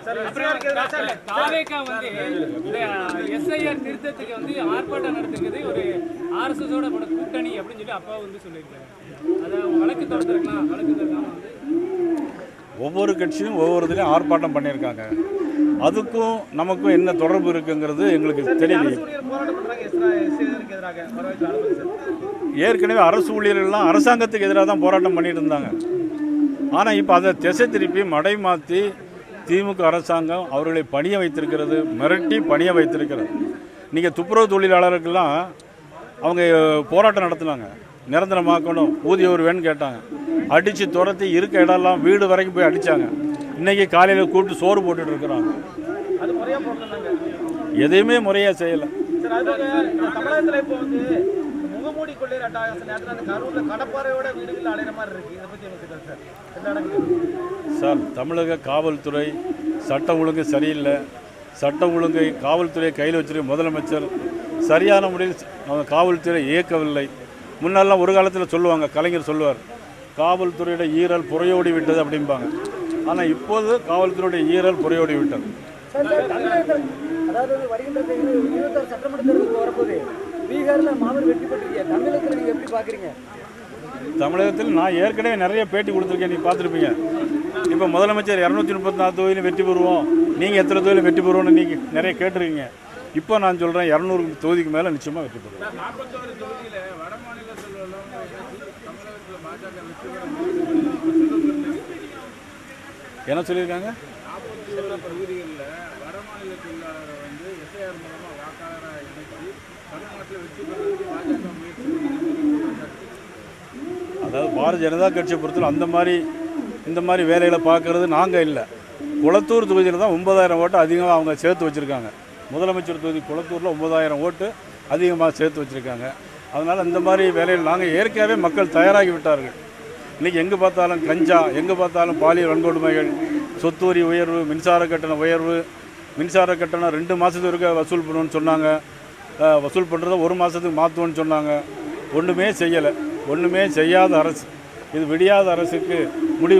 தாவேகா வந்து இந்த எஸ்ஐஆர் நிறுத்தத்துக்கு வந்து ஆர்ப்பாட்டம் நடத்துக்கிறது ஒரு ஆர்எஸ்எஸோட கூட்டணி அப்படின்னு சொல்லி அப்பா வந்து சொல்லியிருக்காரு. அதை வழக்கு தொடர்ந்துருக்கலாம், வழக்கு தொடர்ந்தாம வந்து ஒவ்வொரு கட்சியும் ஒவ்வொரு இதுலையும் ஆர்ப்பாட்டம் பண்ணியிருக்காங்க. அதுக்கும் நமக்கும் என்ன தொடர்பு இருக்குங்கிறது எங்களுக்கு தெரியல. ஏற்கனவே அரசு ஊழியர்கள்லாம் அரசாங்கத்துக்கு எதிராக தான் போராட்டம் பண்ணிட்டு இருந்தாங்க. ஆனால் இப்போ அதை திசை திருப்பி மடை மாற்றி திமுக அரசாங்கம் அவர்களை பணிய வைத்திருக்கிறது, மிரட்டி பணிய வைத்திருக்கிறது. நீங்கள் துப்புரவு தொழிலாளர்கள்லாம் அவங்க போராட்டம் நடத்தினாங்க, நிரந்தரமாக்கணும், ஊதிய உயர்வுன்னு கேட்டாங்க. அடித்து துரத்தி இருக்க இடம்லாம் வீடு வரைக்கும் போய் அடித்தாங்க. இன்றைக்கி காலையில் கூப்பிட்டு சோறு போட்டுட்டு இருக்கிறாங்க. எதையுமே முறையாக செய்யலை. தமிழகத்தில் இப்போ வந்து முகமூடி கொள்ளை கரூரில் கடப்பாறையோட வீடுகள் அலைகிற மாதிரி இருக்கு. இதை பற்றி சார், தமிழக காவல்துறை சட்டம் ஒழுங்கு சரியில்லை. சட்டம் ஒழுங்கை காவல்துறையை கையில் வச்சிருக்க முதலமைச்சர் சரியான முறையில் காவல்துறை இயக்கவில்லை. முன்னெல்லாம் ஒரு காலத்தில் சொல்லுவாங்க, கலைஞர் சொல்லுவார், காவல்துறையோட ஈரல் புறையோடி விட்டது அப்படிம்பாங்க. ஆனால் இப்போது காவல்துறையுடைய ஈரல் புறையோடி விட்டது. அதாவது வருகின்ற 26 சட்டமன்ற தேர்தலுக்கு வரப்போது பீகாரில் மாபெரும் வெற்றி பெற்றிருக்கீங்க. தமிழகத்தில் நீங்கள் எப்படி பார்க்குறீங்க? தமிழகத்தில் நான் ஏற்கனவே நிறைய பேட்டி கொடுத்துருக்கேன், நீங்கள் பார்த்துருப்பீங்க. இப்போ முதலமைச்சர் 234 தொகுதியிலும் வெற்றி பெறுவோம், நீங்கள் எத்தனை தொகுதியிலும் வெற்றி பெறுவோன்னு நீங்கள் நிறைய கேட்டிருக்கீங்க. இப்போ நான் சொல்கிறேன், 200 தொகுதிக்கு மேலே நிச்சயமாக வெற்றி பெறுவோம். என்ன சொல்லியிருக்காங்க? அதாவது பாரதிய ஜனதா கட்சியை பொறுத்தவரை இந்த மாதிரி வேலைகளை பார்க்கறது நாங்கள் இல்லை. குளத்தூர் தொகுதியில் தான் 9000 ஓட்டு அதிகமாக அவங்க சேர்த்து வச்சுருக்காங்க. முதலமைச்சர் தொகுதி குளத்தூரில் 9000 ஓட்டு அதிகமாக சேர்த்து வச்சுருக்காங்க. அதனால் இந்த மாதிரி வேலைகள் நாங்கள் ஏற்கனவே மக்கள் தயாராகி விட்டார்கள். இன்றைக்கி எங்கே பார்த்தாலும் கஞ்சா, எங்கே பார்த்தாலும் பாலியல் வன்கொடுமைகள், சொத்து வரி உயர்வு, மின்சார கட்டண உயர்வு. மின்சார கட்டணம் 2 மாதத்துக்கு இருக்க வசூல் பண்ணுவோன்னு சொன்னாங்க. வசூல் பண்ணுறத 1 மாதத்துக்கு மாற்றுவோன்னு சொன்னாங்க. ஒன்றுமே செய்யலை. ஒன்றுமே செய்யாத அரசு இது. விடியாத அரசுக்கு முடிவு